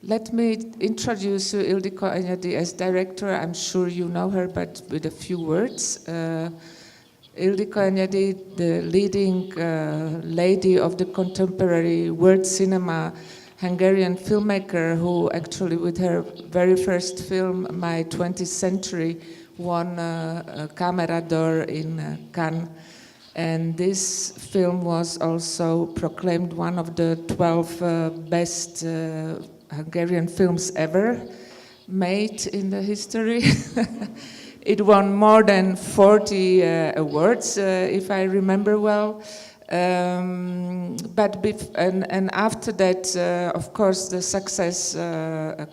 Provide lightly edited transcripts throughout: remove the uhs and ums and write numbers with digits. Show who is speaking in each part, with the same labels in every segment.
Speaker 1: Let me introduce you Ildikó Enyedi as director. I'm sure you know her, but with a few words. Ildikó Enyedi, the leading lady of the contemporary world cinema, Hungarian filmmaker who actually with her very first film, My 20th Century, won a Camera d'Or in Cannes. And this film was also proclaimed one of the 12 best Hungarian films ever made in the history. It won more than 40 awards, if I remember well. And after that, of course, the success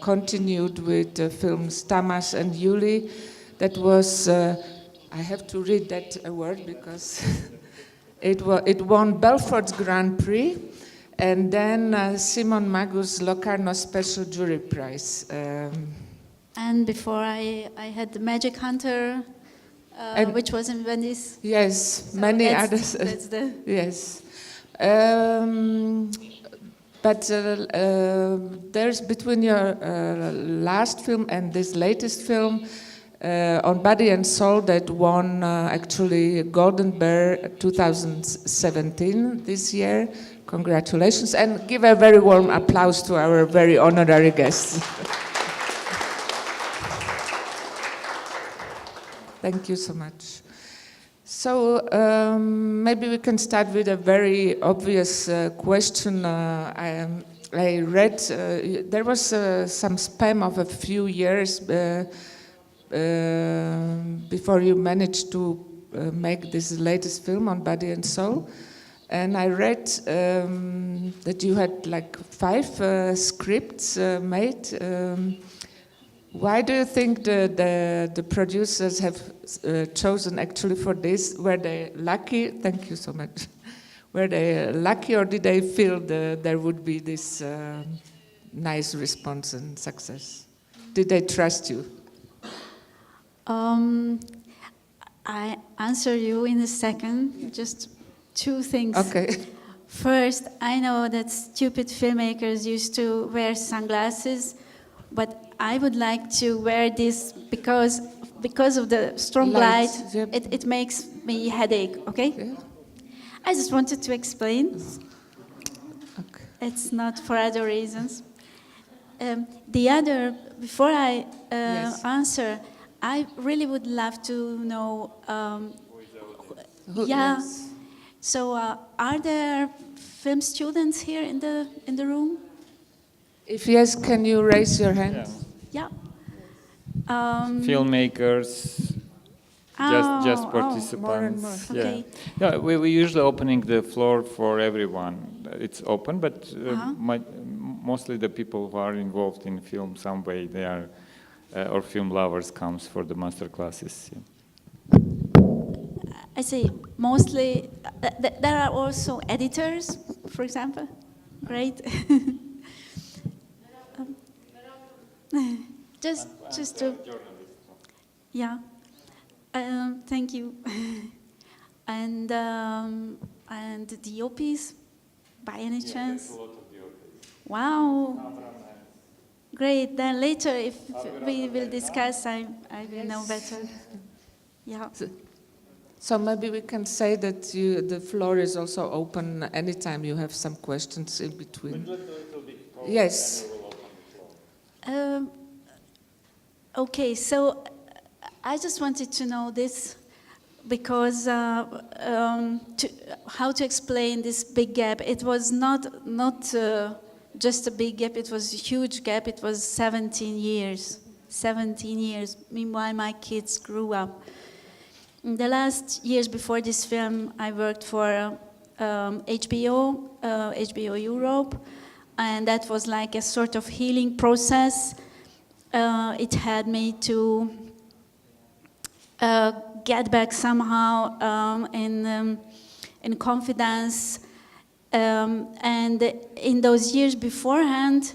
Speaker 1: continued with the films Tamas and Yuli. That was, I have to read that award because it won Belford's Grand Prix, and then Simon Magus Locarno Special Jury Prize.
Speaker 2: And before I had the Magic Hunter, which was in Venice.
Speaker 1: Yes,
Speaker 2: so
Speaker 1: many others.
Speaker 2: That's the
Speaker 1: yes. But there's between your last film and this latest film, On Body and Soul, that won actually Golden Bear 2017 this year. Congratulations, and give a very warm applause to our very honorary guests. Thank you so much. So maybe we can start with a very obvious question. I read there was some spam of a few years before you managed to make this latest film On Body and Soul. And I read that you had like 5 scripts made. Why do you think the producers have chosen actually for this? Were they lucky? Thank you so much. Were they lucky, or did they feel there would be this nice response and success? Did they trust you?
Speaker 2: I answer you in a second. Just 2 things.
Speaker 1: Okay.
Speaker 2: First, I know that stupid filmmakers used to wear sunglasses, but I would like to wear this because of the strong light.
Speaker 1: Yep.
Speaker 2: It makes me headache. Okay.
Speaker 1: Yeah.
Speaker 2: I just wanted to explain.
Speaker 1: Okay.
Speaker 2: It's not for other reasons. The other, before I
Speaker 1: Yes.
Speaker 2: answer, I really would love to know.
Speaker 1: Who-
Speaker 2: Yeah.
Speaker 1: yes.
Speaker 2: So, are there film students here in the room?
Speaker 1: If yes, can you raise your hand?
Speaker 2: Yeah.
Speaker 3: Filmmakers, just participants.
Speaker 1: more and more.
Speaker 2: Okay.
Speaker 3: Yeah, we usually opening the floor for everyone. It's open, but mostly the people who are involved in film some way, they are or film lovers comes for the master classes. Yeah.
Speaker 2: I say mostly. There are also editors, for example. Great. Just to. Yeah. Thank you. And the OPs, by any chance?
Speaker 3: There's a lot of the OPs.
Speaker 2: Wow. Great. Then later, if we will discuss, I will know better. Yeah.
Speaker 1: So maybe we can say that the floor is also open anytime you have some questions in between. Yes.
Speaker 2: Okay, so I just wanted to know this because how to explain this big gap. It was not just a big gap, it was a huge gap. It was 17 years. 17 years. Meanwhile, my kids grew up. In the last years before this film, I worked for HBO Europe, and that was like a sort of healing process. It had me to get back somehow in confidence. And in those years beforehand,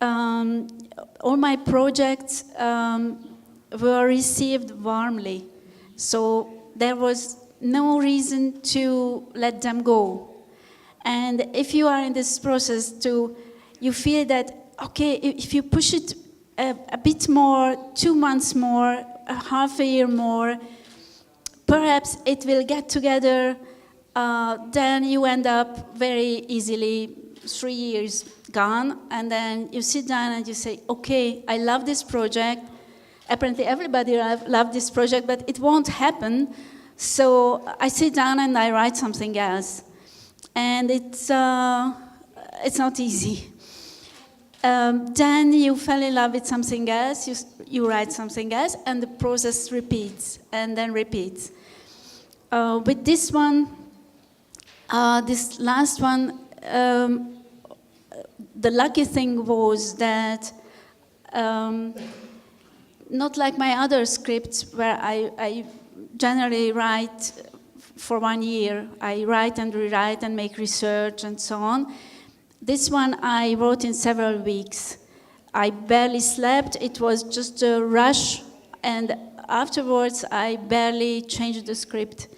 Speaker 2: all my projects were received warmly. So there was no reason to let them go. And if you are in this process you feel that okay, if you push it a bit more, 2 months more, a half a year more, perhaps it will get together. Then you end up very easily 3 years gone, and then you sit down and you say, okay, I love this project. Apparently everybody loved this project, but it won't happen. So I sit down and I write something else. And it's not easy. Then you fell in love with something else, you write something else, and the process repeats and then repeats. With this one, this last one, the lucky thing was that not like my other scripts where I generally write for 1 year. I write and rewrite and make research and so on. This one I wrote in several weeks. I barely slept. It was just a rush, and afterwards I barely changed the script.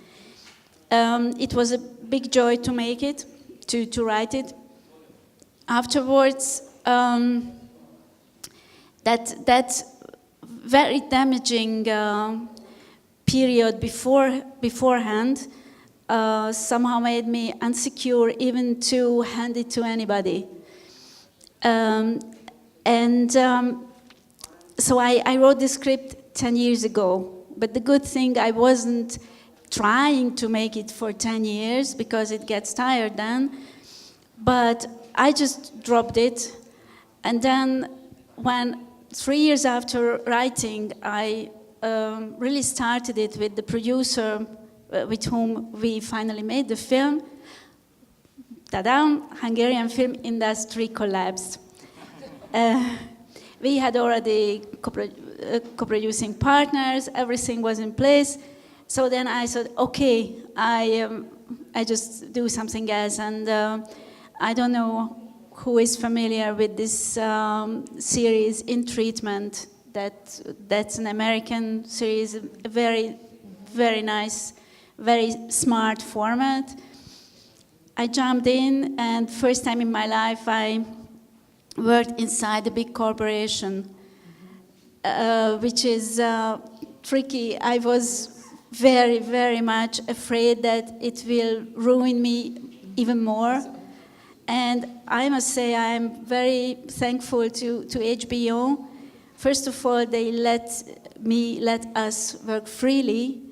Speaker 2: It was a big joy to make it, to write it. Afterwards, that very damaging period beforehand somehow made me insecure even to hand it to anybody. So I wrote the script 10 years ago, but the good thing, I wasn't trying to make it for 10 years because it gets tired then, but I just dropped it. And then when 3 years after writing, I really started it with the producer with whom we finally made the film. Ta-da! Hungarian film industry collapsed. We had already co-producing partners, everything was in place. So then I said, okay, I just do something else. And I don't know who is familiar with this series, In Treatment. That's an American series, a very, very nice, very smart format. I jumped in, and first time in my life I worked inside a big corporation, which is tricky. I was very, very much afraid that it will ruin me even more. And I must say I'm very thankful to HBO. First of all, they let us work freely.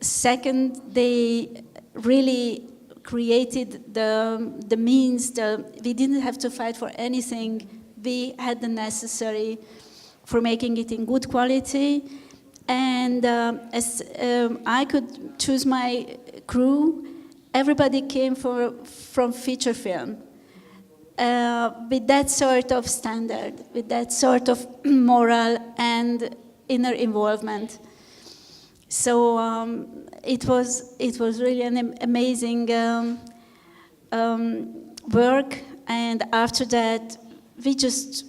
Speaker 2: Second, they really created the means. We didn't have to fight for anything. We had the necessary for making it in good quality. And as I could choose my crew, everybody came from feature film. With that sort of standard, with that sort of moral and inner involvement. So it was really an amazing work. And after that, we just,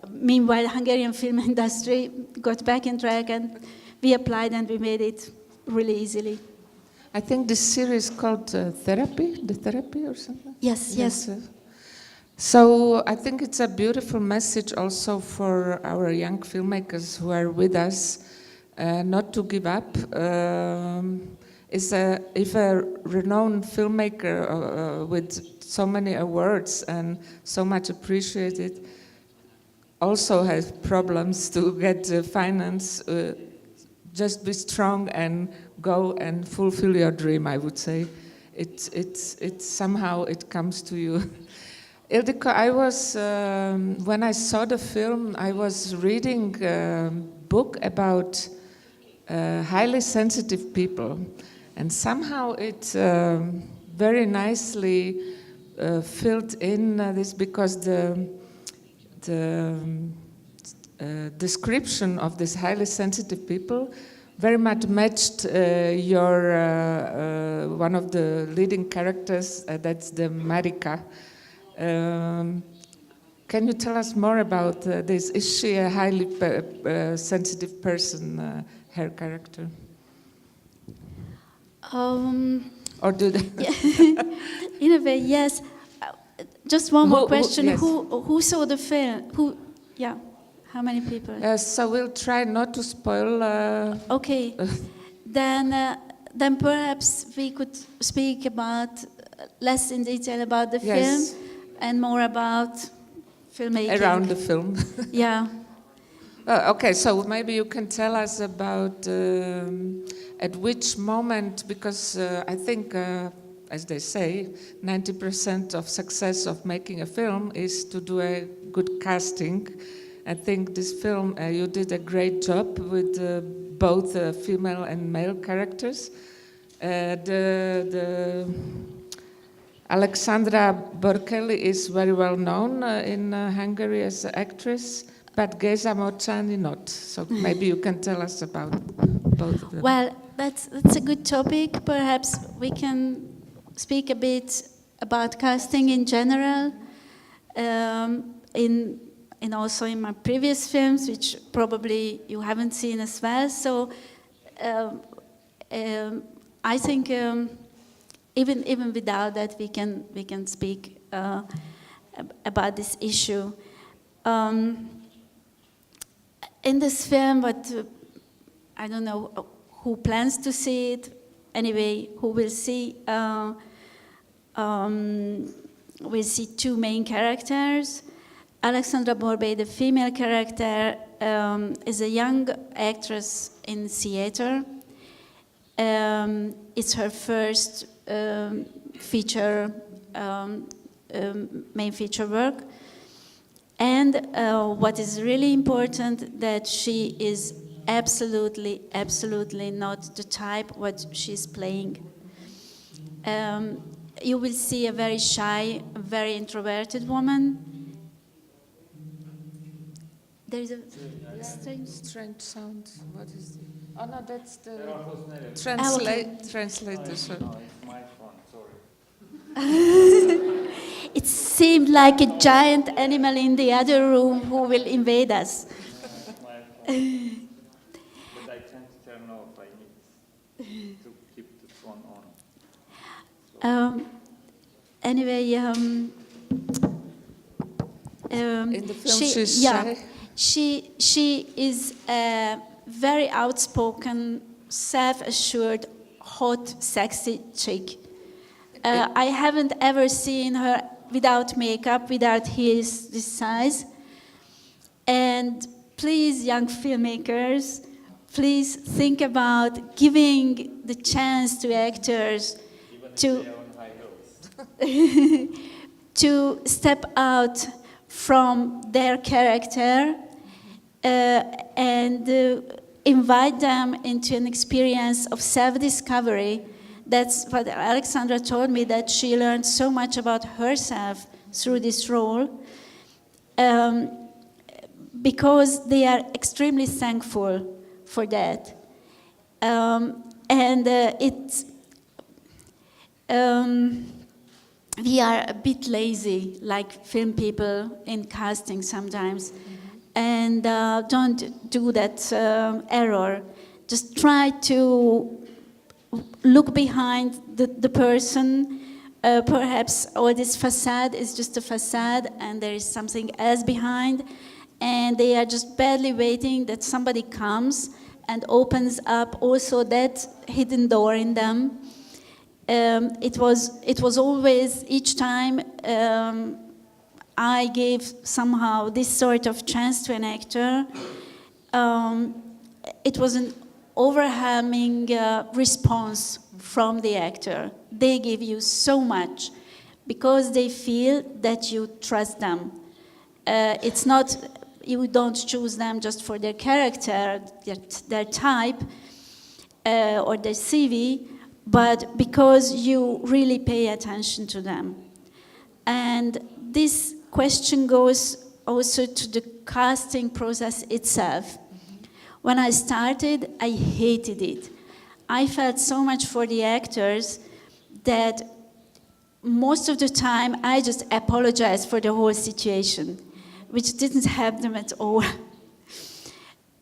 Speaker 2: meanwhile, Hungarian film industry got back in track, and we applied and we made it really easily.
Speaker 1: I think this series called Therapy, The Therapy or something?
Speaker 2: Yes.
Speaker 1: So I think it's a beautiful message also for our young filmmakers who are with us, not to give up. If a renowned filmmaker with so many awards and so much appreciated also has problems to get finance, just be strong and go and fulfill your dream, I would say. It's somehow it comes to you. Ildikó, I was, when I saw the film, I was reading a book about highly sensitive people. And somehow it very nicely filled in this, because the description of these highly sensitive people very much matched your one of the leading characters, that's the Marika. Can you tell us more about this? Is she a highly sensitive person, her character?
Speaker 2: Or
Speaker 1: do they?
Speaker 2: In a way, yes. just one more question.
Speaker 1: Yes.
Speaker 2: Who saw the film? Yeah, how many people?
Speaker 1: So we'll try not to spoil.
Speaker 2: Okay, then perhaps we could speak about less in detail about the
Speaker 1: Yes.
Speaker 2: film and more about filmmaking.
Speaker 1: Around the film.
Speaker 2: Yeah.
Speaker 1: Okay, so maybe you can tell us about at which moment, because I think, as they say, 90% of success of making a film is to do a good casting. I think this film, you did a great job with both female and male characters. The Alexandra Borkelli is very well known in Hungary as an actress, but Geza Mocsáni not. So maybe you can tell us about both of them.
Speaker 2: Well, that's a good topic. Perhaps we can speak a bit about casting in general, in also in my previous films, which probably you haven't seen as well. So I think even without that, we can speak about this issue. In this film, but I don't know who plans to see it. Anyway, who will see? We'll see two main characters. Alexandra Borbély, the female character, is a young actress in theater. It's her first main feature work. And what is really important, that she is absolutely not the type what she's playing. You will see a very shy, very introverted woman. There is a
Speaker 1: strange sound. What is it? Oh no, that's the
Speaker 2: okay.
Speaker 1: translator. Sorry.
Speaker 3: No, it's my phone, sorry.
Speaker 2: It seemed like a giant animal in the other room who will invade us.
Speaker 3: But I can't turn off. I need to keep the phone on.
Speaker 2: Anyway,
Speaker 1: In the film, she's shy.
Speaker 2: She is a very outspoken, self-assured, hot, sexy chick. I haven't ever seen her without makeup, without heels this size. And please, young filmmakers, please think about giving the chance to actors to to step out from their character and invite them into an experience of self-discovery. That's what Alexandra told me, that she learned so much about herself through this role, because they are extremely thankful for that. We are a bit lazy, like film people in casting sometimes, and don't do that error. Just try to look behind the person. Perhaps all this facade is just a facade and there is something else behind, and they are just badly waiting that somebody comes and opens up also that hidden door in them. It was always, each time I gave somehow this sort of chance to an actor, it was an overwhelming response from the actor. They give you so much because they feel that you trust them. It's not, you don't choose them just for their character, their type, or their CV, but because you really pay attention to them. And this question goes also to the casting process itself. When I started, I hated it. I felt so much for the actors that most of the time I just apologized for the whole situation, which didn't help them at all.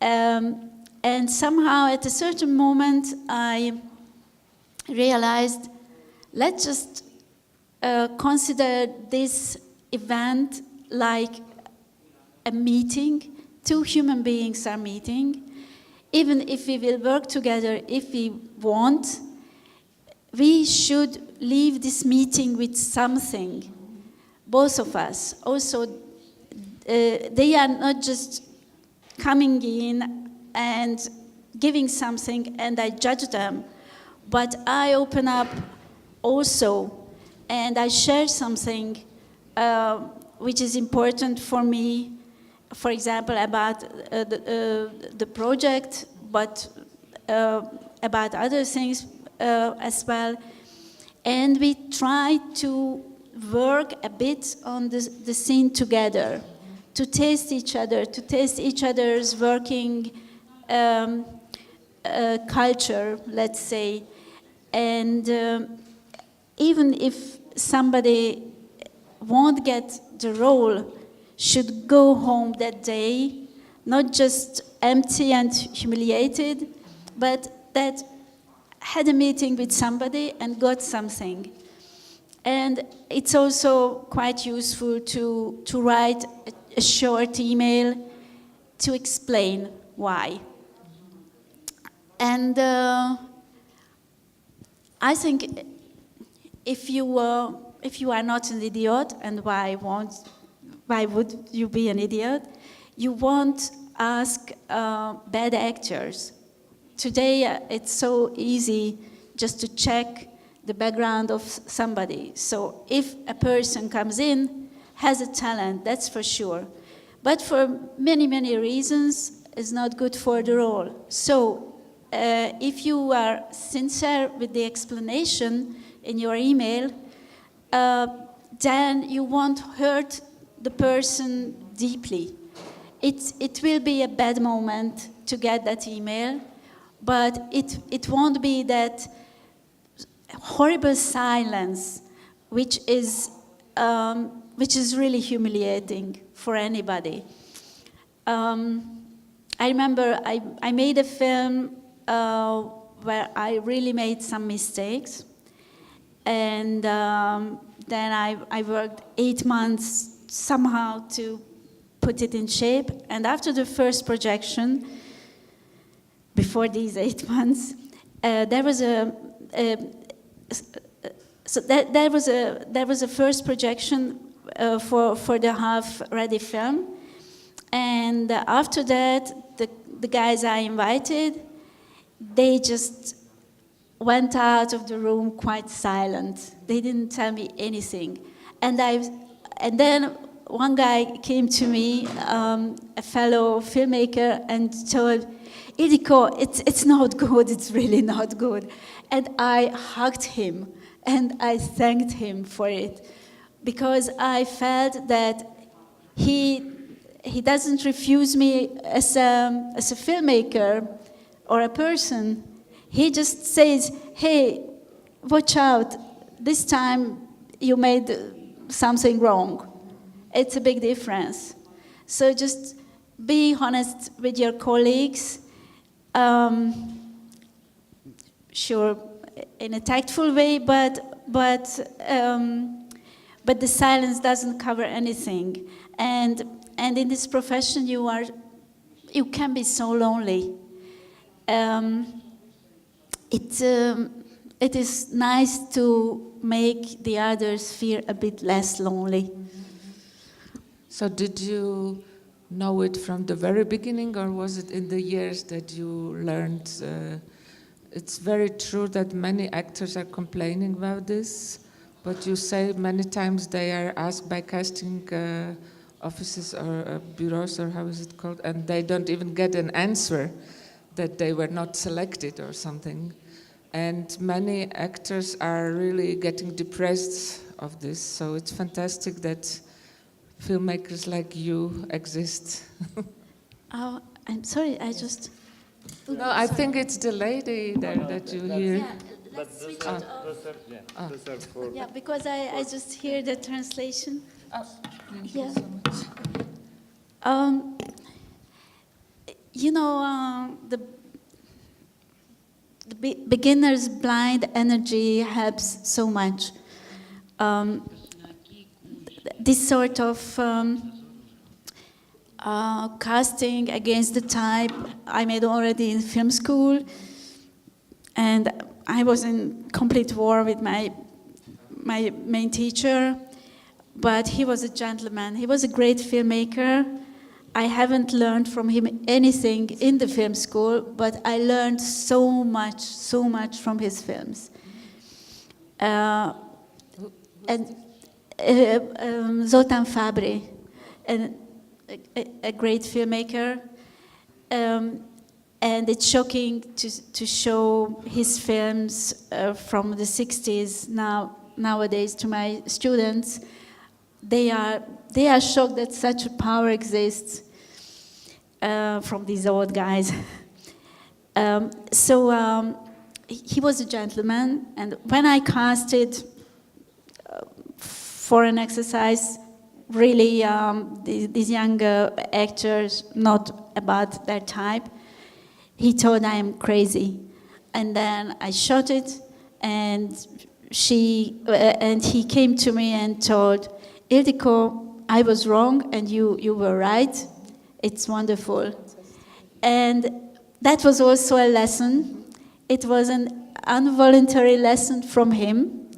Speaker 2: And somehow at a certain moment I realized, let's just consider this event like a meeting. Two human beings are meeting. Even if we will work together, if we want, we should leave this meeting with something, both of us. Also, they are not just coming in and giving something and I judge them, but I open up also and I share something which is important for me, for example, about the project, but about other things as well. And we try to work a bit on the scene together, to taste each other's working culture, let's say. And even if somebody won't get the role, should go home that day, not just empty and humiliated, but that had a meeting with somebody and got something. And it's also quite useful to write a short email to explain why. And I think if you are not an idiot, and why would you be an idiot? You won't ask bad actors. Today it's so easy just to check the background of somebody. So if a person comes in, has a talent, that's for sure. But for many, many reasons, is not good for the role. So if you are sincere with the explanation in your email, then you won't hurt the person deeply. It will be a bad moment to get that email, but it won't be that horrible silence, which is really humiliating for anybody. I remember I made a film where I really made some mistakes, and then I worked 8 months somehow to put it in shape. And after the first projection, before these 8 months, there was a first projection for the half-ready film, and after that, the guys I invited, they just went out of the room quite silent. They didn't tell me anything, and then one guy came to me, a fellow filmmaker, and told, Ildikó, it's not good, it's really not good. And I hugged him, and I thanked him for it, because I felt that he doesn't refuse me as a filmmaker or a person. He just says, hey, watch out, this time you made something wrong. It's a big difference. So just be honest with your colleagues, sure, in a tactful way, but the silence doesn't cover anything. And in this profession, you can be so lonely. It is nice to make the others feel a bit less lonely.
Speaker 1: So did you know it from the very beginning, or was it in the years that you learned? It's very true that many actors are complaining about this, but you say many times they are asked by casting offices or bureaus, or how is it called, and they don't even get an answer that they were not selected or something. And many actors are really getting depressed of this, so it's fantastic that filmmakers like you exist.
Speaker 2: Oh, I'm sorry, I just...
Speaker 1: No, I think it's the lady there that you hear.
Speaker 2: Yeah, let's switch it off. Yeah, because I just hear the translation.
Speaker 1: Thank
Speaker 2: Yeah.
Speaker 1: you so much.
Speaker 2: You know, the beginner's blind energy helps so much. this sort of casting against the type I made already in film school, and I was in complete war with my main teacher, but he was a gentleman. He was a great filmmaker. I haven't learned from him anything in the film school, but I learned so much from his films. Zoltán Fabri, a great filmmaker, and it's shocking to show his films from the 60s nowadays to my students. They are shocked that such a power exists from these old guys. He was a gentleman, and when I casted for an exercise, really these younger actors, not about their type, he thought I am crazy. And then I shot it, and he came to me and told, Ildikó, I was wrong and you were right. It's wonderful. And that was also a lesson. It was an involuntary lesson from him.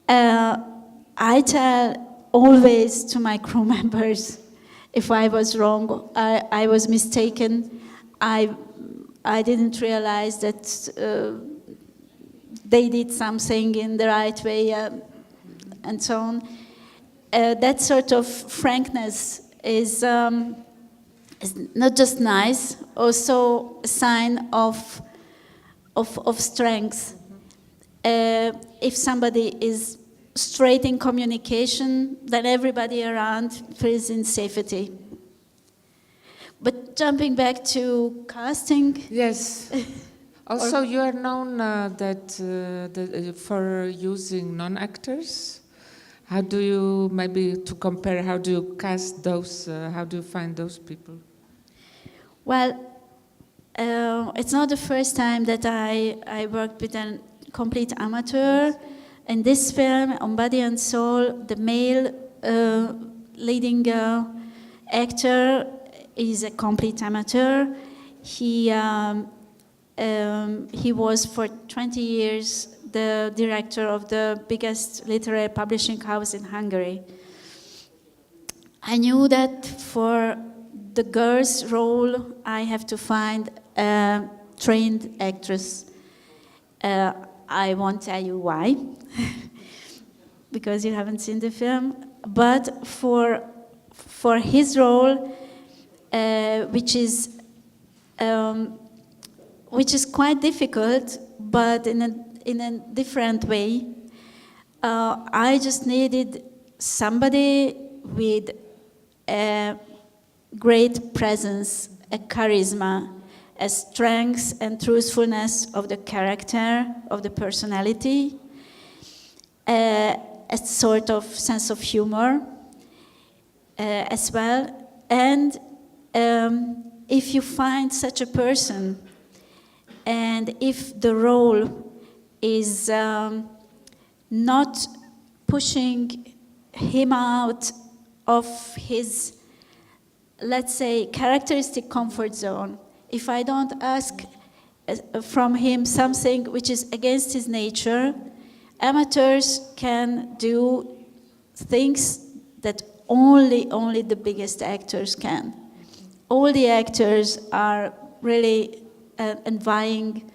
Speaker 2: I tell always to my crew members, if I was wrong, I was mistaken, I didn't realize that they did something in the right way, and so on. That sort of frankness is not just nice, also a sign of strength. If somebody is straight in communication, then everybody around feels in safety. But jumping back to casting.
Speaker 1: Yes. Also, you are known for using non-actors. How do you, maybe to compare, how do you cast those, how do you find those people?
Speaker 2: Well, it's not the first time that I worked with a complete amateur. In this film, On Body and Soul, the male leading actor is a complete amateur. He was for 20 years the director of the biggest literary publishing house in Hungary. I knew that for the girl's role, I have to find a trained actress. I won't tell you why, because you haven't seen the film. But for his role, which is quite difficult, but in a different way, I just needed somebody with a great presence, a charisma, a strength and truthfulness of the character, of the personality, a sort of sense of humor as well. And if you find such a person, and if the role is not pushing him out of his, let's say, characteristic comfort zone, if I don't ask from him something which is against his nature, amateurs can do things that only the biggest actors can. All the actors are really envying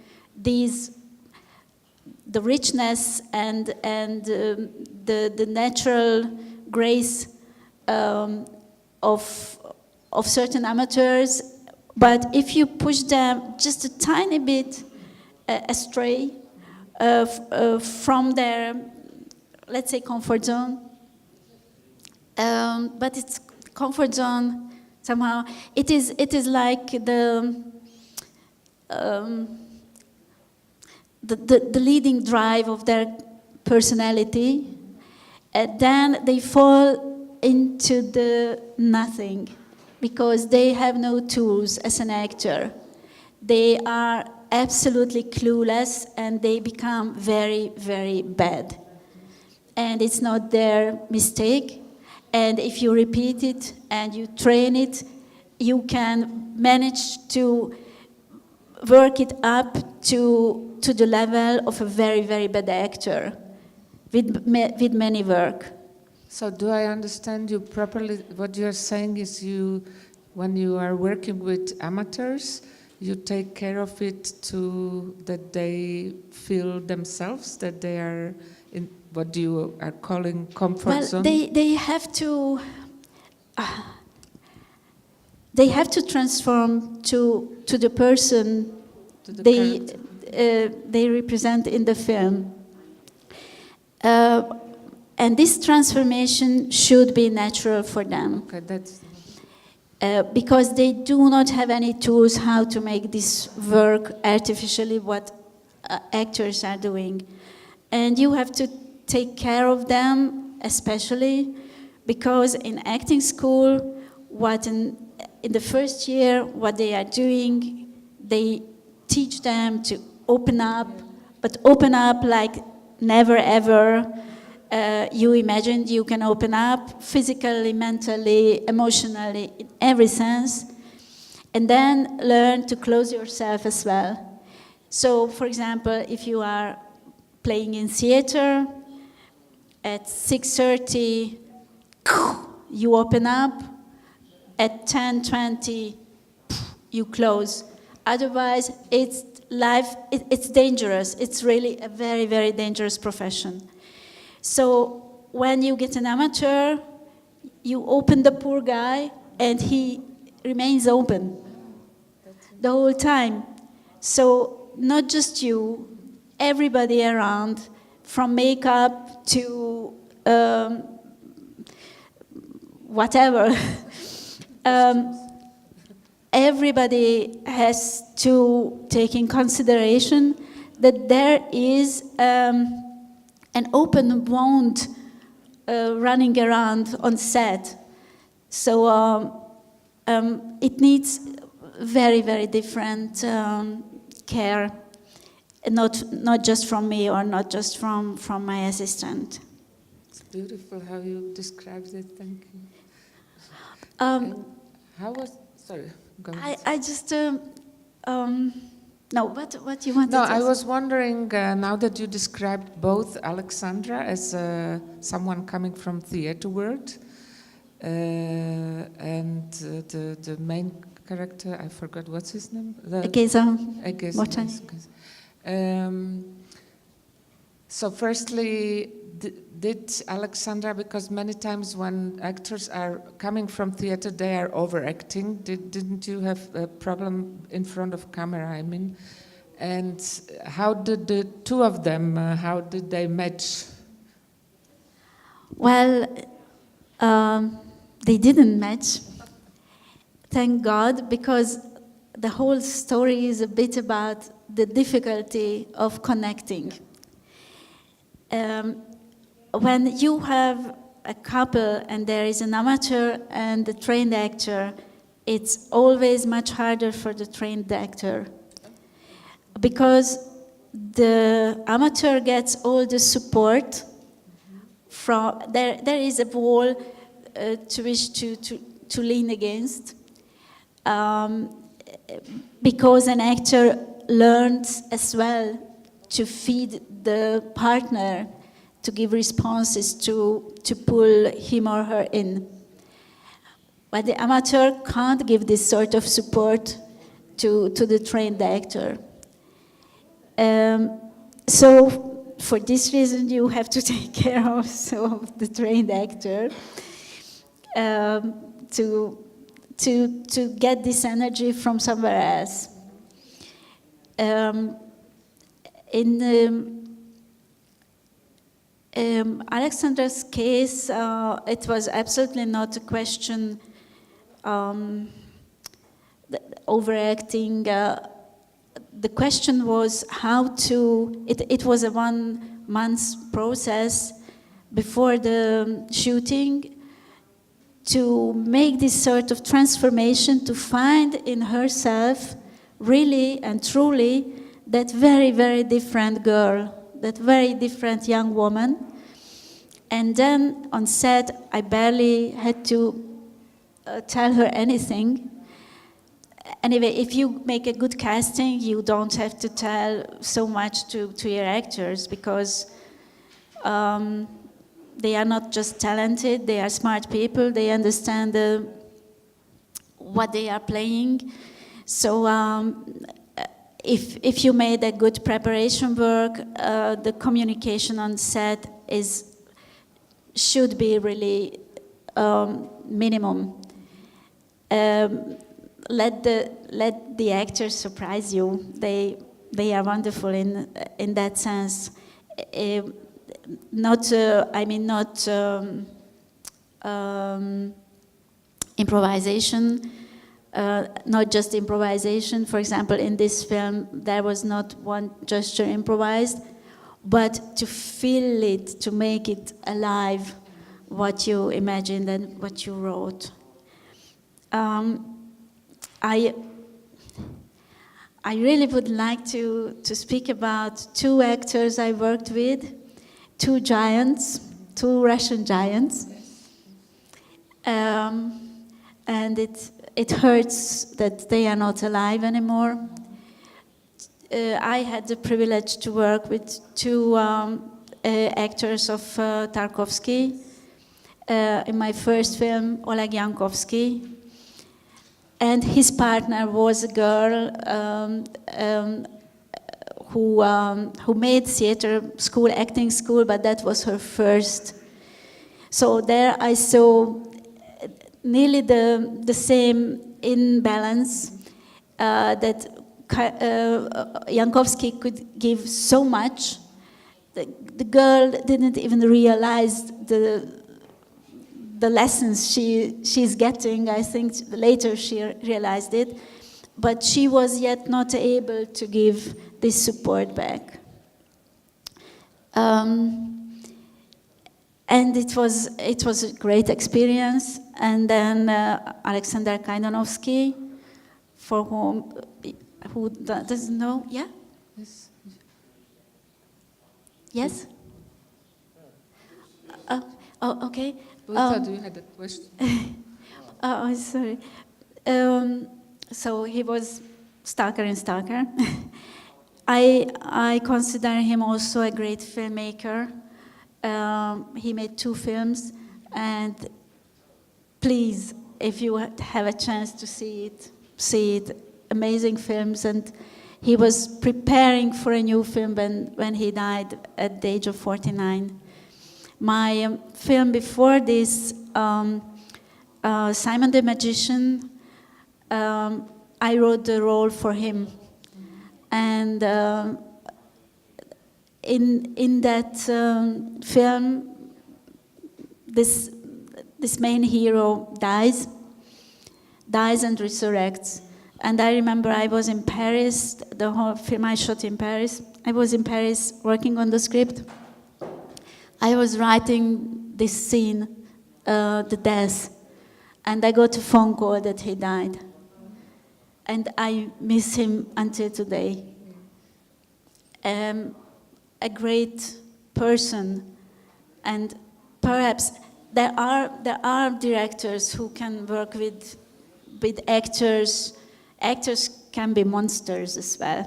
Speaker 2: the richness and the natural grace of certain amateurs. But if you push them just a tiny bit astray from their, let's say, comfort zone, but it's comfort zone somehow. It is like the leading drive of their personality, and then they fall into the nothing because they have no tools as an actor. They are absolutely clueless and they become very, very bad. And it's not their mistake, And if you repeat it and you train it, you can manage to work it up to the level of a very, very bad actor with many work.
Speaker 1: So do I understand you properly? What you're saying is when you are working with amateurs, you take care of it that they feel themselves, that they are in what you are calling comfort zone?
Speaker 2: They have to transform to the person they represent in the film. And this transformation should be natural for them.
Speaker 1: Okay, that's...
Speaker 2: Because they do not have any tools how to make this work artificially what actors are doing. And you have to take care of them, especially because in acting school, in the first year, what they are doing, they teach them to open up, but open up like never ever. You imagined you can open up physically, mentally, emotionally, in every sense, and then learn to close yourself as well. So, for example, if you are playing in theater, at 6:30, you open up, at 10:20, you close. Otherwise, it's dangerous. It's really a very, very dangerous profession. So when you get an amateur, you open the poor guy and he remains open the whole time. So not just you, everybody around, from makeup to whatever, everybody has to take in consideration that there is an open wound running around on set. So it needs very, very different care, not just from me or not just from my assistant.
Speaker 1: It's beautiful how you described it, thank you. How was, sorry, go ahead.
Speaker 2: I just, no, what you wanted
Speaker 1: No,
Speaker 2: to
Speaker 1: I
Speaker 2: say?
Speaker 1: was wondering, now that you described both Alexandra as someone coming from theater world, and the main character, I forgot what's his name?
Speaker 2: Geza.
Speaker 1: So firstly, did Alexandra, because many times when actors are coming from theater, they are overacting. Didn't you have a problem in front of camera, I mean? And how did the two of them, how did they match?
Speaker 2: Well, they didn't match. Thank God, because the whole story is a bit about the difficulty of connecting. When you have a couple and there is an amateur and a trained actor, it's always much harder for the trained actor, because the amateur gets all the support from there is a wall to lean against, because an actor learns as well to feed the partner, to give responses, to pull him or her in. But the amateur can't give this sort of support to the trained actor. So for this reason, you have to take care also of the trained actor to get this energy from somewhere else. In Alexandra's case, it was absolutely not a question overacting. The question was how to, it was a 1 month process before the shooting to make this sort of transformation, to find in herself really and truly that very, very different girl, that very different young woman. And then on set, I barely had to tell her anything. Anyway, if you make a good casting, you don't have to tell so much to your actors, because they are not just talented, they are smart people, they understand what they are playing. So if you made a good preparation work, the communication on set should be really minimum. Let the actors surprise you. They are wonderful in that sense. Not improvisation. Not just improvisation. For example, in this film, there was not one gesture improvised, but to feel it, to make it alive, what you imagined and what you wrote. I really would like to speak about two actors I worked with, two giants, two Russian giants. And it hurts that they are not alive anymore. I had the privilege to work with two actors of Tarkovsky. In my first film, Oleg Yankovsky. And his partner was a girl who made theater school, acting school, but that was her first. So there I saw nearly the same imbalance that Yankovsky could give so much. The girl didn't even realize the lessons she's getting. I think later she realized it, but she was yet not able to give this support back. And it was a great experience. And then Alexander Kaidanovsky, for who doesn't know, yeah?
Speaker 1: Yes.
Speaker 2: Yes? Oh, okay.
Speaker 1: Bulta, do you have a question?
Speaker 2: Oh, sorry. So he was starker and starker. I consider him also a great filmmaker. He made 2 films, and please, if you have a chance to see it. Amazing films, and he was preparing for a new film when he died at the age of 49. My film before this, Simon the Magician, I wrote the role for him. And in that film, this main hero dies and resurrects. And I remember I was in Paris, the whole film I shot in Paris. I was in Paris working on the script. I was writing this scene, the death, and I got a phone call that he died. And I miss him until today. A great person, and perhaps there are directors who can work with actors. Actors can be monsters as well.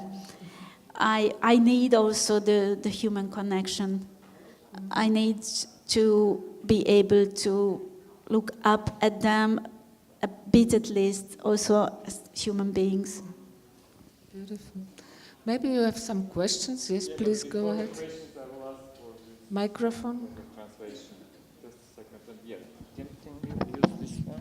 Speaker 2: I need also the human connection. I need to be able to look up at them a bit at least, also as human beings.
Speaker 1: Beautiful. Maybe you have some questions. Yes, please go ahead. Microphone.
Speaker 3: Translation. Just a second. Yeah. Can you use this one?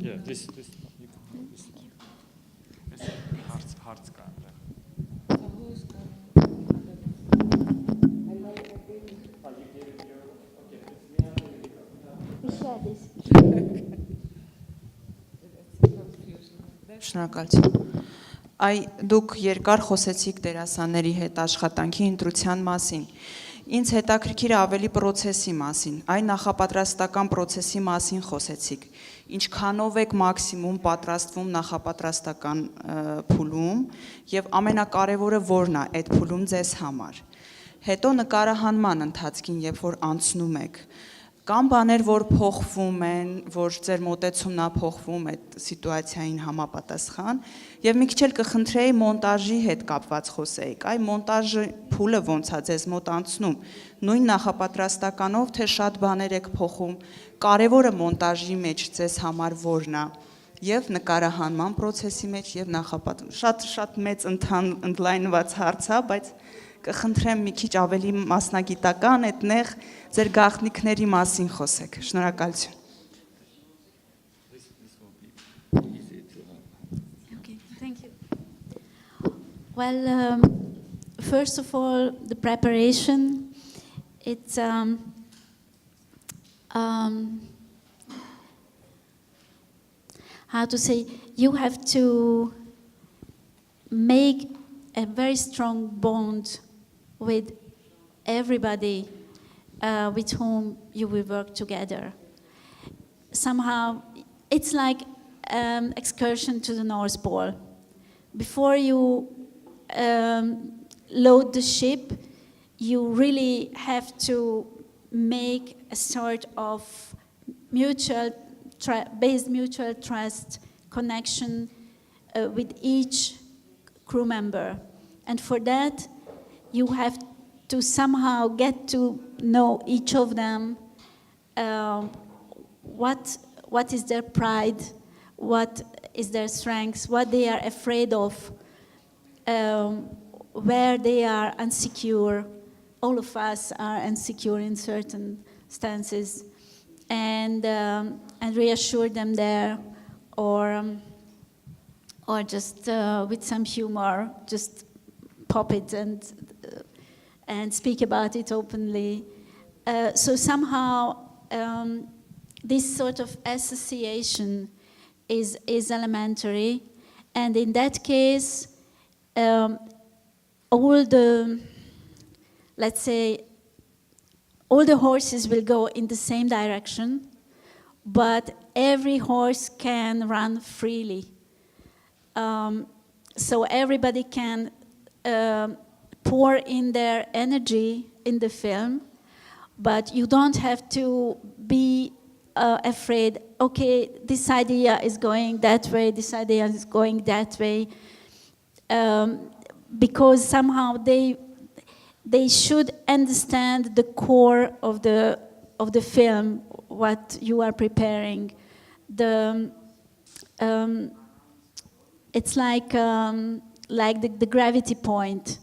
Speaker 3: Yeah, this you can hold this one. It's hard scan.
Speaker 4: Շնորհակալություն։ Այ դուք երկար խոսեցիք դերասանների հետ աշխատանքի ընտրության մասին։ Ինձ հետաքրքիր է ավելի process-ի մասին, այն նախապատրաստական process-ի մասին խոսեցիք։ Ինչքանով եք մաքսիմում պատրաստվում նախապատրաստական փուլում եւ ամենակարևորը որն է այդ փուլում ձեզ համար։ Հետո նկարահանման ընթացքին, երբ որ անցնում եք, կամ բաներ, որ փոխվում են, որ ձեր մոտեցումն է փոխվում այդ սիտուացիային համապատասխան, եւ մի քիչ էլ կխնդրեի մոնտաժի հետ կապված խոսեիք։ Այ մոնտաժի փուլը ոնց է ձեզ մոտ անցնում, նույն նախապատրաստականով, թե շատ բաներ եք փոխում, կարևորը մոնտաժի մեջ ձեզ համար որն է, եւ նկարահանման process-ի մեջ եւ շատ մեծ ընդլայնված հարց է, բայց կխնդրեմ մի քիչ ավելի մասնագիտական այդտեղ ձեր գաղտնիքների մասին խոսեք։ Շնորհակալություն։
Speaker 2: Okay, thank you. Well, first of all, the preparation, it's how to say, you have to make a very strong bond with everybody with whom you will work together. Somehow, it's like excursion to the North Pole. Before you load the ship, you really have to make a sort of mutual trust connection with each crew member. And for that, you have to somehow get to know each of them, what is their pride, what is their strengths, what they are afraid of, where they are insecure. All of us are insecure in certain stances, and reassure them there, or just with some humor, just pop it and speak about it openly. So somehow this sort of association is elementary, and in that case, all the, let's say, all the horses will go in the same direction, but every horse can run freely. So everybody can pour in their energy in the film, but you don't have to be afraid, okay, this idea is going that way, this idea is going that way, because somehow they should understand the core of the film, what you are preparing. It's like the gravity point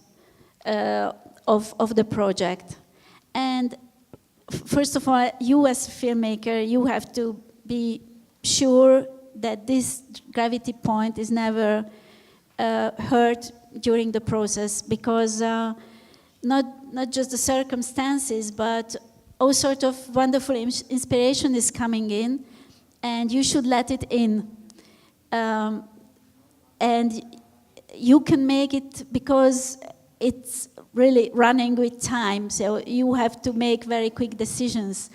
Speaker 2: of the project. And first of all, you as a filmmaker, you have to be sure that this gravity point is never hurt during the process, because not just the circumstances, but all sort of wonderful inspiration is coming in, and you should let it in. And you can make it because it's really running with time, so you have to make very quick decisions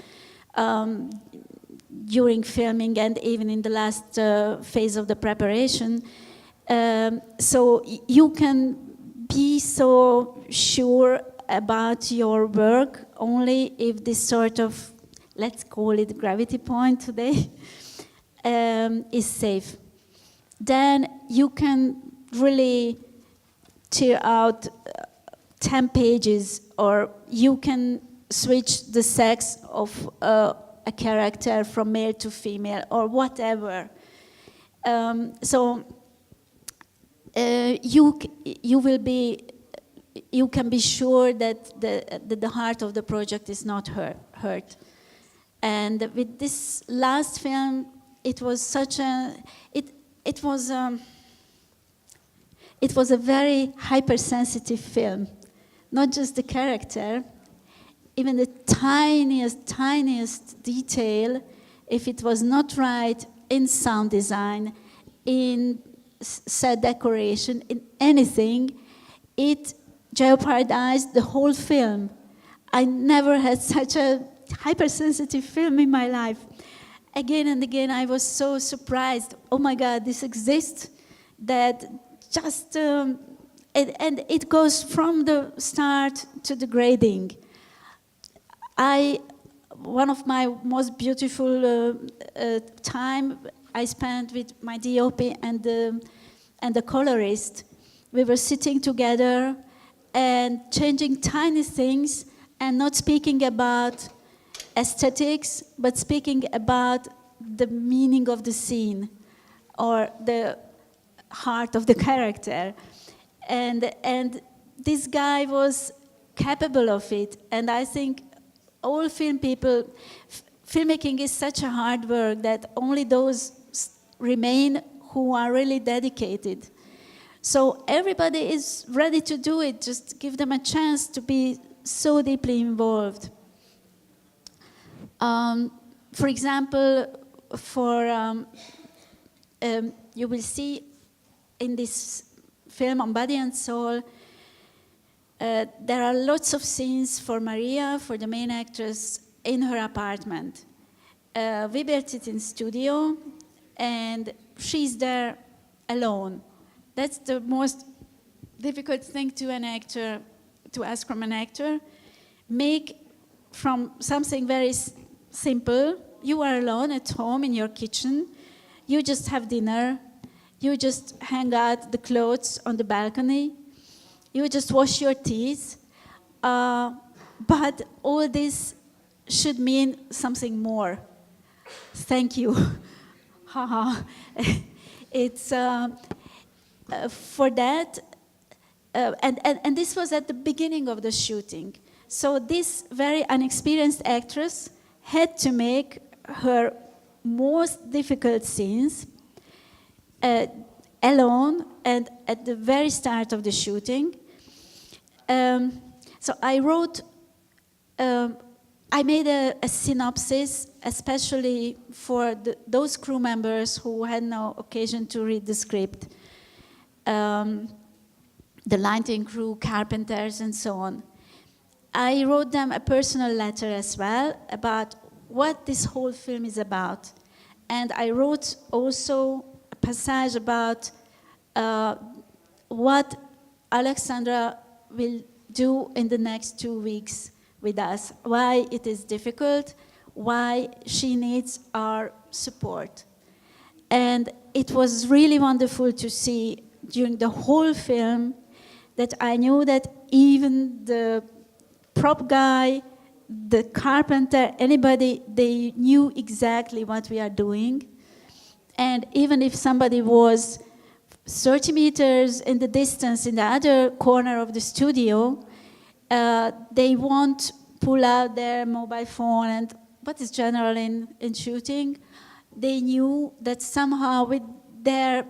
Speaker 2: during filming and even in the last phase of the preparation. So you can be so sure about your work only if this sort of, let's call it gravity point today, is safe. Then you can really tear out 10 pages, or you can switch the sex of a character from male to female, or whatever. So you can be sure that the heart of the project is not hurt. And with this last film, it was such a it was a very hypersensitive film. Not just the character, even the tiniest detail, if it was not right in sound design, in set decoration, in anything, it jeopardized the whole film. I never had such a hypersensitive film in my life. Again and again, I was so surprised. Oh my God, this exists. That just, and it goes from the start to the grading. One of my most beautiful time I spent with my DOP and the colorist. We were sitting together and changing tiny things and not speaking about aesthetics, but speaking about the meaning of the scene or the heart of the character. And this guy was capable of it. And I think all film people, filmmaking is such a hard work that only those remain who are really dedicated. So everybody is ready to do it, just give them a chance to be so deeply involved. For example, you will see in this film on Body and Soul, there are lots of scenes for Maria, for the main actress, in her apartment. We built it in studio, and she's there alone. That's the most difficult thing to ask from an actor. Make from something very simple. You are alone at home in your kitchen. You just have dinner. You just hang out the clothes on the balcony. You just wash your teeth. But all this should mean something more. Thank you. Haha. It's for that, and this was at the beginning of the shooting. So this very inexperienced actress had to make her most difficult scenes alone and at the very start of the shooting. So I wrote, I made a synopsis, especially for those crew members who had no occasion to read the script. The lighting crew, carpenters, and so on. I wrote them a personal letter as well about what this whole film is about. And I wrote also a passage about what Alexandra will do in the next 2 weeks with us, why it is difficult, why she needs our support. And it was really wonderful to see during the whole film that I knew that even the prop guy, the carpenter, anybody, they knew exactly what we are doing. And even if somebody was 30 meters in the distance in the other corner of the studio, they won't pull out their mobile phone and what is general in shooting. They knew that somehow with their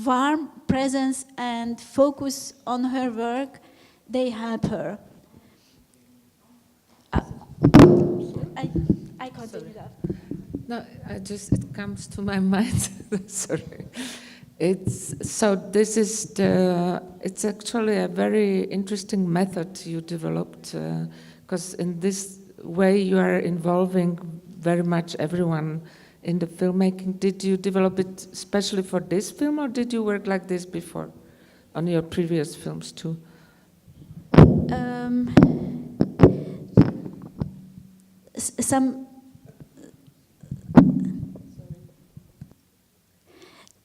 Speaker 2: warm presence and focus on her work, they help her. I continue that.
Speaker 1: No, it comes to my mind. Sorry. It's actually a very interesting method you developed, because in this way you are involving very much everyone in the filmmaking. Did you develop it especially for this film, or did you work like this before on your previous films too?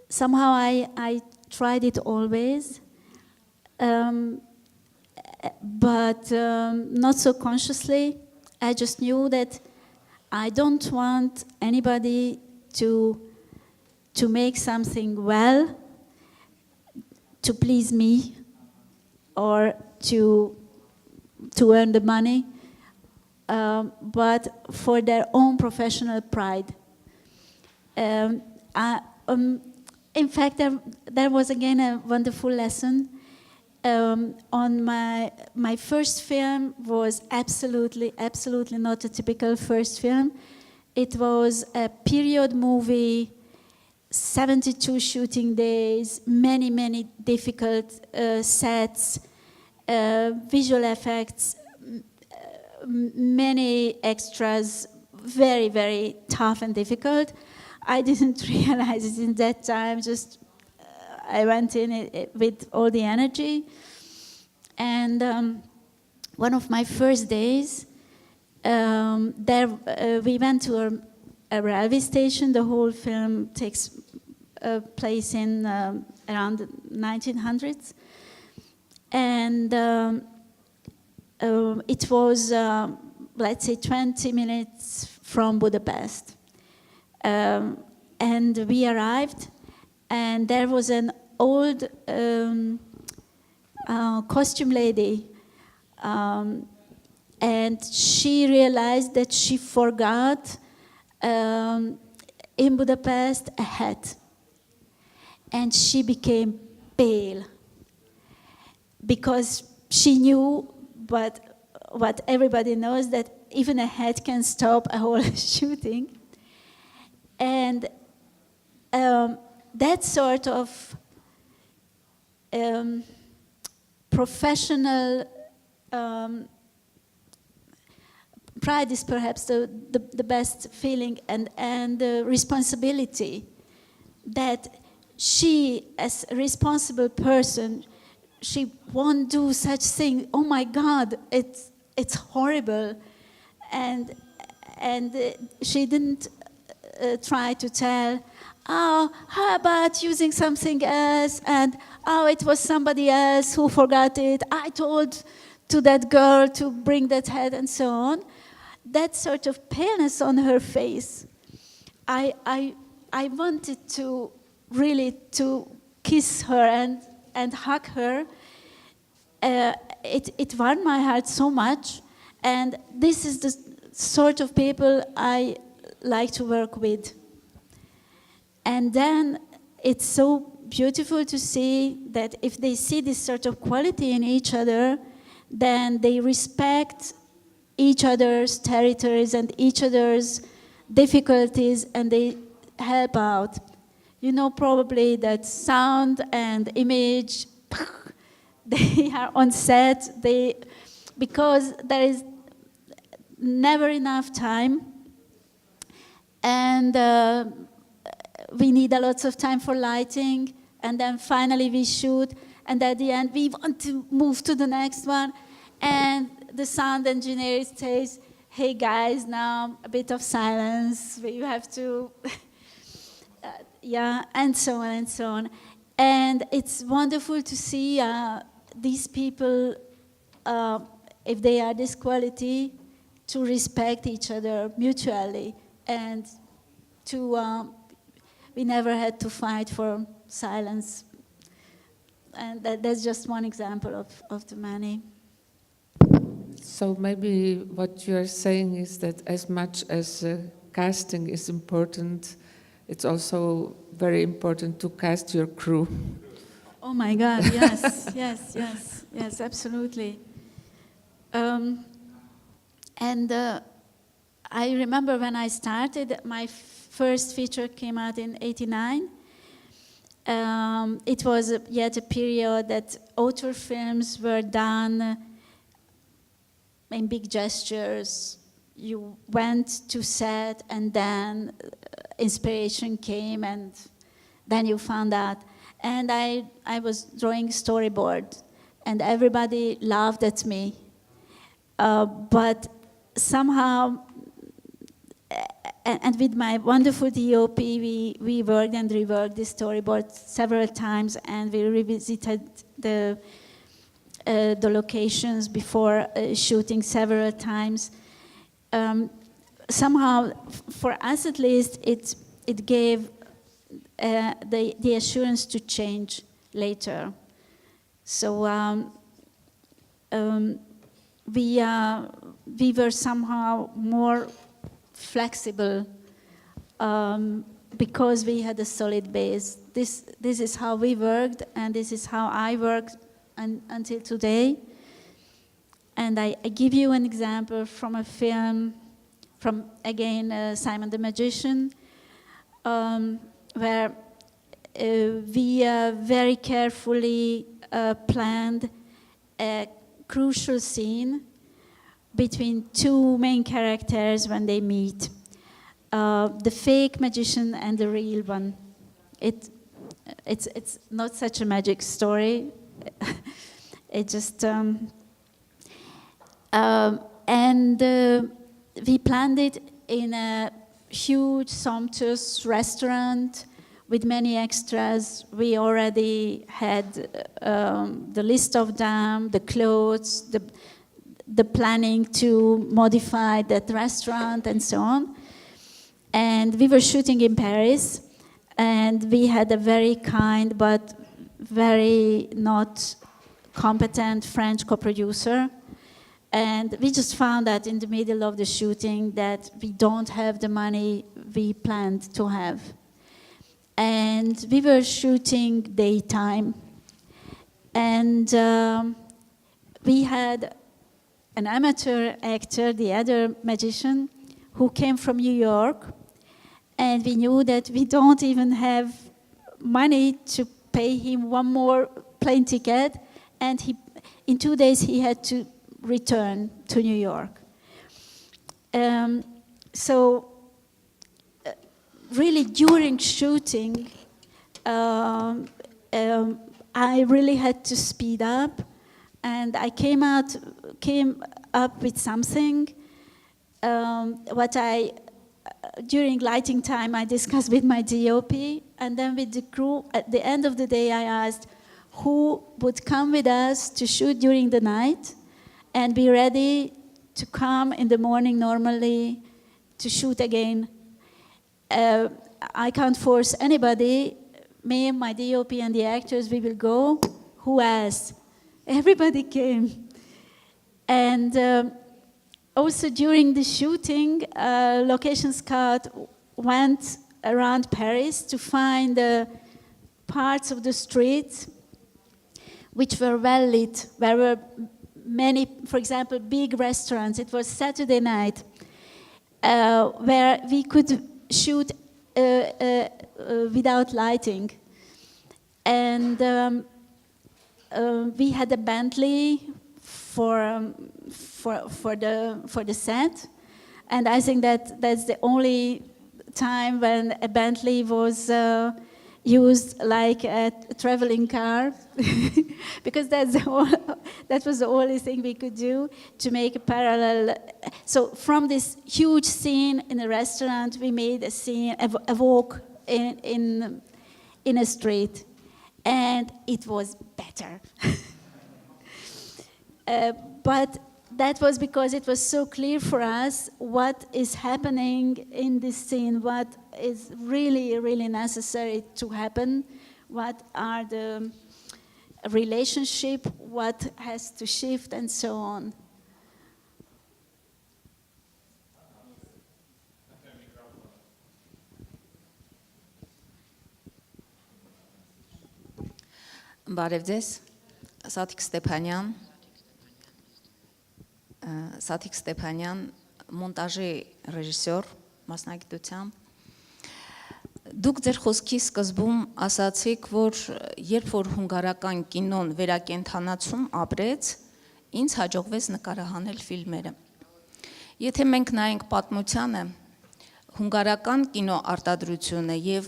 Speaker 2: Somehow I tried it always, but not so consciously. I just knew that I don't want anybody to make something well to please me or to earn the money, but for their own professional pride. In fact, there was again a wonderful lesson. On my first film was absolutely not a typical first film. It was a period movie, 72 shooting days, many difficult sets, visual effects, many extras, very, very tough and difficult. I didn't realize it in that time, just I went in it with all the energy. And one of my first days, we went to a railway station. The whole film takes place in around the 1900s. And it was, let's say, 20 minutes from Budapest. And we arrived, and there was an old costume lady, and she realized that she forgot in Budapest a hat, and she became pale because she knew, but what everybody knows, that even a hat can stop a whole shooting. And that sort of professional pride is perhaps the best feeling, and the responsibility that she, as a responsible person, she won't do such thing. Oh my God, it's horrible, and she didn't try to tell, oh, how about using something else, and oh, it was somebody else who forgot it. I told to that girl to bring that hat, and so on. That sort of paleness on her face, I wanted to really to kiss her and hug her. It warmed my heart so much, and this is the sort of people I like to work with. And then it's so beautiful to see that if they see this sort of quality in each other, then they respect each other's territories and each other's difficulties, and they help out. You know probably that sound and image, they are on set, because there is never enough time, and we need a lot of time for lighting, and then finally we shoot, and at the end we want to move to the next one, and the sound engineer says, hey guys, now a bit of silence, you have to, yeah, and so on and so on. And it's wonderful to see these people, if they are this quality, to respect each other mutually, and to, we never had to fight for silence. And that's just one example of the many.
Speaker 1: So maybe what you are saying is that as much as casting is important, it's also very important to cast your crew.
Speaker 2: Oh my God, yes, yes, absolutely. And I remember when I started, my first feature came out in '89. It was yet a period that auteur films were done in big gestures. You went to set, and then inspiration came, and then you found out. And I was drawing storyboard, and everybody laughed at me. But somehow, and with my wonderful DOP, we worked and reworked this storyboard several times, and we revisited the locations before shooting several times. Somehow, for us at least, it gave the assurance to change later. So we were somehow more flexible because we had a solid base. This is how we worked, and this is how I worked until today. And I give you an example from a film, from, again, Simon the Magician, where we very carefully planned a crucial scene between two main characters when they meet. The fake magician and the real one. It's not such a magic story. It just we planned it in a huge, sumptuous restaurant with many extras. We already had the list of them, the clothes, the planning to modify that restaurant and so on. And we were shooting in Paris, and we had a very kind but very not competent French co-producer. And we just found out in the middle of the shooting that we don't have the money we planned to have. And we were shooting daytime. And we had an amateur actor, the other magician, who came from New York. And we knew that we don't even have money to pay him one more plane ticket. And in 2 days, he had to return to New York. Really, during shooting, I really had to speed up. And I came up with something. During lighting time, I discussed with my DOP, and then with the crew. At the end of the day, I asked who would come with us to shoot during the night and be ready to come in the morning normally to shoot again. I can't force anybody. Me, my DOP, and the actors, we will go. Who asked? Everybody came. And also during the shooting, location scout went around Paris to find parts of the streets which were well lit. There were many, for example, big restaurants. It was Saturday night where we could shoot without lighting. And we had a Bentley for the set, and I think that's the only time when a Bentley was used like a traveling car, because that was the only thing we could do to make a parallel. So from this huge scene in a restaurant, we made a scene, a walk in a street, and it was better. But that was because it was so clear for us what is happening in this scene, what is really, really necessary to happen, what are the relationship, what has to shift, and so on.
Speaker 5: Բարև ձեզ, Սաթիկ Ստեփանյան, մոնտաժի ռեժիսոր մասնագիտությամբ։ Դուք ձեր խոսքի սկզբում ասացիք, որ երբ որ հունգարական կինոն վերակենդանացում ապրեց, ինձ հաջողվեց նկարահանել ֆիլմերը։ Եթե մենք նայենք պատմությանը, հունգարական կինո արտադրությունը եւ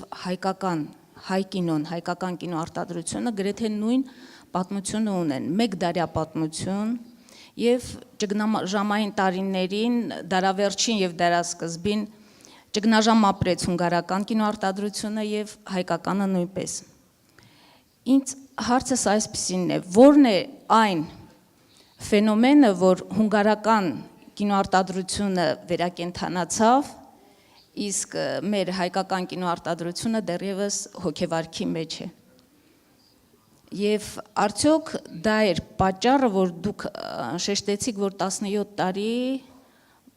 Speaker 5: հայ կինո արտադրությունը գրեթե նույն պատմությունը ունեն, մեկ դարյա պատմություն, եւ ճգնաժամային տարիներին, դարավերջին եւ դարասկզբին ճգնաժամ ապրեց հունգարական կինոարտադրությունը եւ հայկականը նույնպես։ Ինձ հարցս այսպեսին է, որն է այն ֆենոմենը, որ հունգարական կինոարտադրությունը վերակենդանացավ, իսկ մեր հայկական կինոարտադրությունը դեռևս հոգեվարքի մեջ է։ Եվ արդյոք դա էր պատճառը, որ դուք շեշտեցիք, որ 17 տարի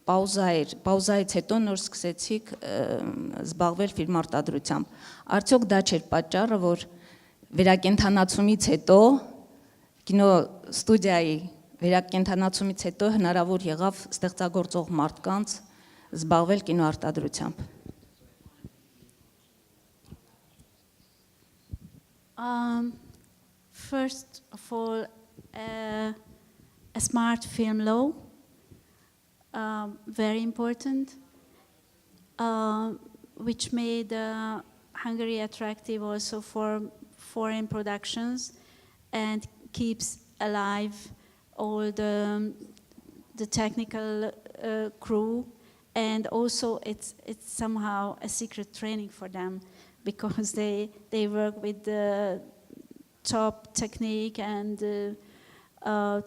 Speaker 5: պաուզա էր, պաուզայից հետո նոր սկսեցիք զբաղվել ֆիլմարտադրությամբ։ Արդյոք դա չէր պատճառը, որ վերակենդանացումից հետո կինո ստուդիայի վերակենդանացումից հետո հնարավոր եղավ ստեղծագործող մարդկանց զբաղվել կինոարտադրությամբ։
Speaker 2: First of all, a smart film law. very important, which made Hungary attractive also for foreign productions and keeps alive all the technical crew, and also it's somehow a secret training for them, because they work with the top technique and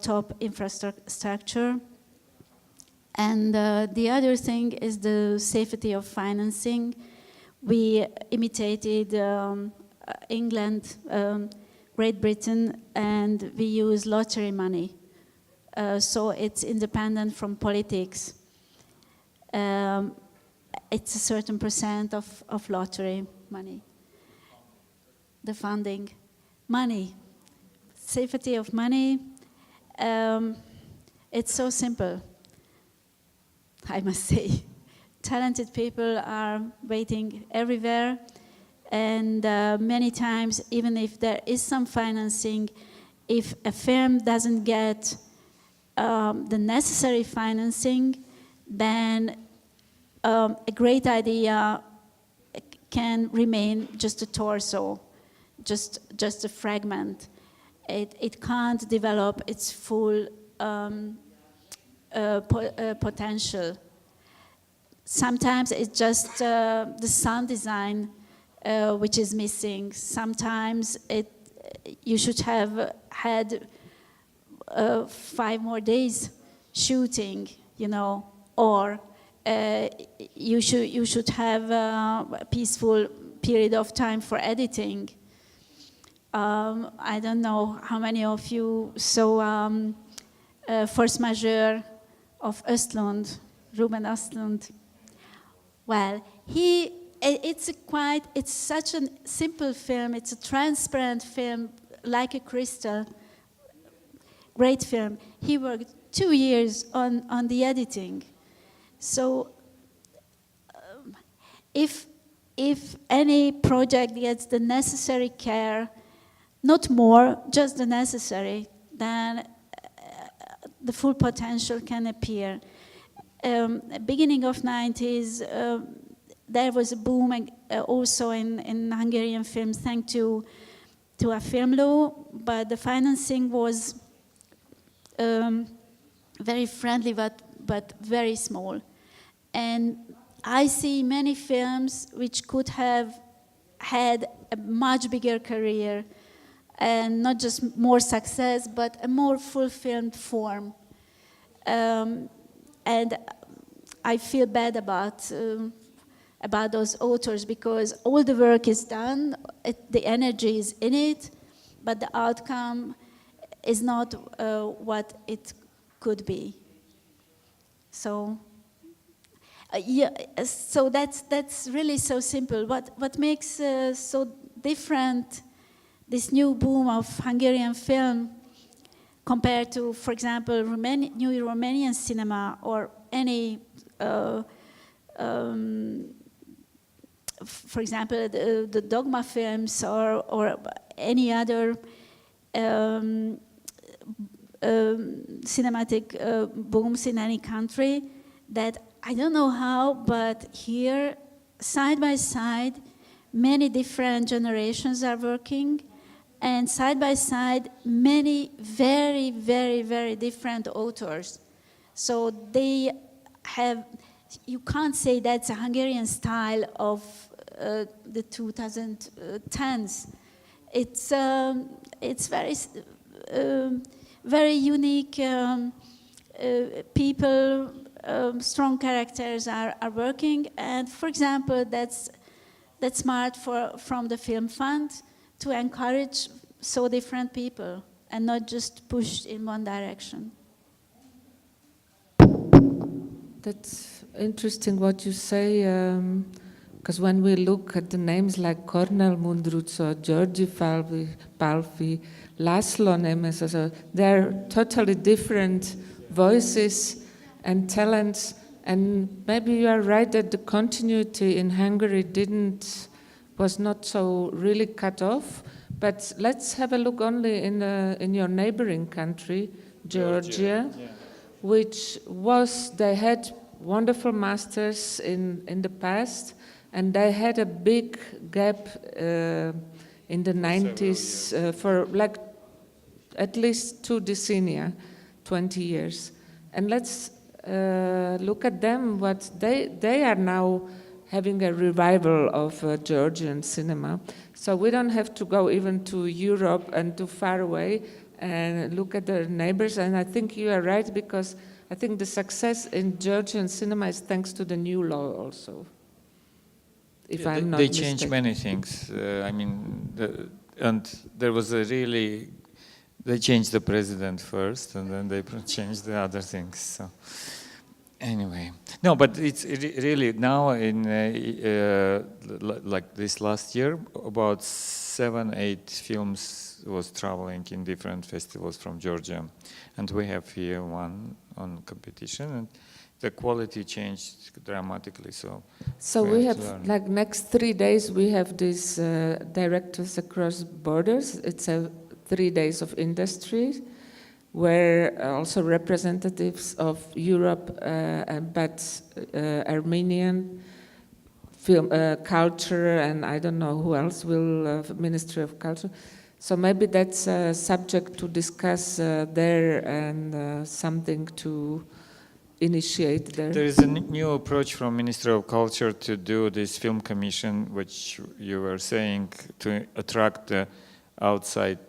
Speaker 2: top infrastructure. And the other thing is the safety of financing. We imitated England, Great Britain, and we use lottery money. So it's independent from politics. It's a certain percent of lottery money. The funding, money, safety of money. It's so simple, I must say. Talented people are waiting everywhere, and many times, even if there is some financing, if a firm doesn't get the necessary financing, then a great idea can remain just a torso, just a fragment. It can't develop its full potential. Sometimes it's just the sound design which is missing. Sometimes you should have had 5 more days shooting, or you should have a peaceful period of time for editing. I don't know how many of you saw Force Majeure of Östlund, Ruben Östlund. Well, it's such a simple film. It's a transparent film, like a crystal. Great film. He worked 2 years on the editing. So if any project gets the necessary care, not more, just the necessary, then the full potential can appear. Beginning of 90s, there was a boom also in Hungarian films, thanks to a film law, but the financing was very friendly, but very small. And I see many films which could have had a much bigger career, and not just more success, but a more fulfilled form. And I feel bad about those authors, because all the work is done, the energy is in it, but the outcome is not what it could be. So, so that's really so simple. What makes so different this new boom of Hungarian film compared to, for example, new Romanian cinema, or any, for example, the Dogma films, or any other cinematic booms in any country, that I don't know how, but here, side by side, many different generations are working, and side by side, many very, very, very different authors. So they have, you can't say that's a Hungarian style of the 2010s. It's very, very unique people, strong characters are working, and for example, that's smart from the Film Fund to encourage so different people and not just push in one direction.
Speaker 1: That's interesting what you say, because when we look at the names like Kornél Mundruczó, György Pálffy, László Nemes, they're totally different voices and talents, and maybe you are right that the continuity in Hungary was not so really cut off. But let's have a look only in your neighboring country, Georgia.
Speaker 3: Yeah.
Speaker 1: they had wonderful masters in the past, and they had a big gap in the 90s for like at least 2 decennia, 20 years. And let's look at them, what they are now having a revival of Georgian cinema. So we don't have to go even to Europe and too far away and look at their neighbors. And I think you are right, because I think the success in Georgian cinema is thanks to the new law also. If I'm not
Speaker 3: they
Speaker 1: mistaken.
Speaker 3: changed many things. And there was a really, they changed the president first, and then they changed the other things. So anyway, no, but it's really now in like this last year, about 7-8 films was traveling in different festivals from Georgia, and we have here one on competition, and the quality changed dramatically. So
Speaker 1: we have like next 3 days we have these directors across borders. It's 3 days of industry, where also representatives of Europe, but Armenian film culture, and I don't know who else will, Ministry of Culture. So maybe that's a subject to discuss there, and something to initiate there.
Speaker 3: There is a new approach from Ministry of Culture to do this film commission, which you were saying, to attract the outside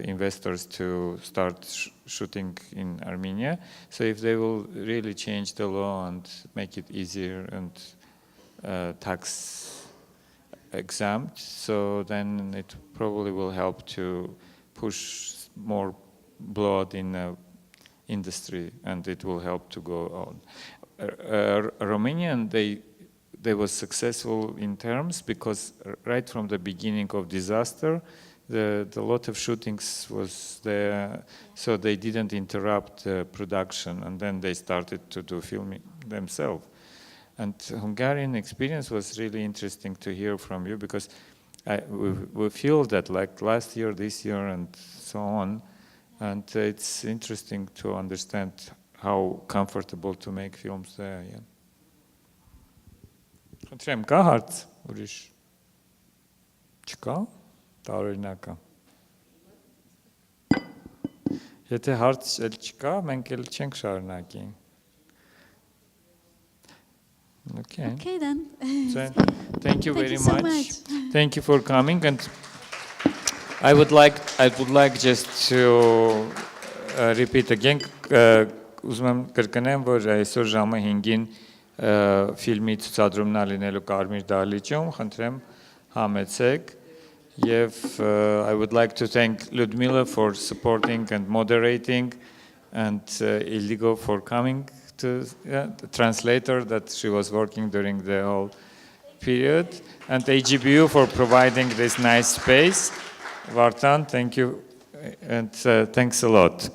Speaker 3: investors to start shooting in Armenia. So if they will really change the law and make it easier and tax exempt, so then it probably will help to push more blood in the industry, and it will help to go on. Romanian, they was successful in terms, because right from the beginning of disaster, the lot of shootings was there, so they didn't interrupt the production, and then they started to do filming themselves. And Hungarian experience was really interesting to hear from you, because we feel that like last year, this year, and so on, and it's interesting to understand how comfortable to make films there. Yeah. Խնդրեմ, կա հարց ուրիշ։ Չկա։ Տարօրինակա։ Եթե հարց էլ չկա, մենք էլ չենք շարունակի։ Okay.
Speaker 2: Okay then.
Speaker 3: So, thank you very
Speaker 2: so
Speaker 3: much.
Speaker 2: much.
Speaker 3: Thank you for coming, and I would like just to repeat again. Ուզում եմ կրկնեմ, որ այսօր ժամը 5-ին ֆիլմի ցուցադրումն ալինելու Կարմիր դահլիճում, խնդրեմ համեցեք, եւ I would like to thank Ludmila for supporting and moderating, and Ildikó for coming to the translator that she was working during the whole period, and AGBU for providing this nice space. Vartan, thank you, and thanks a lot.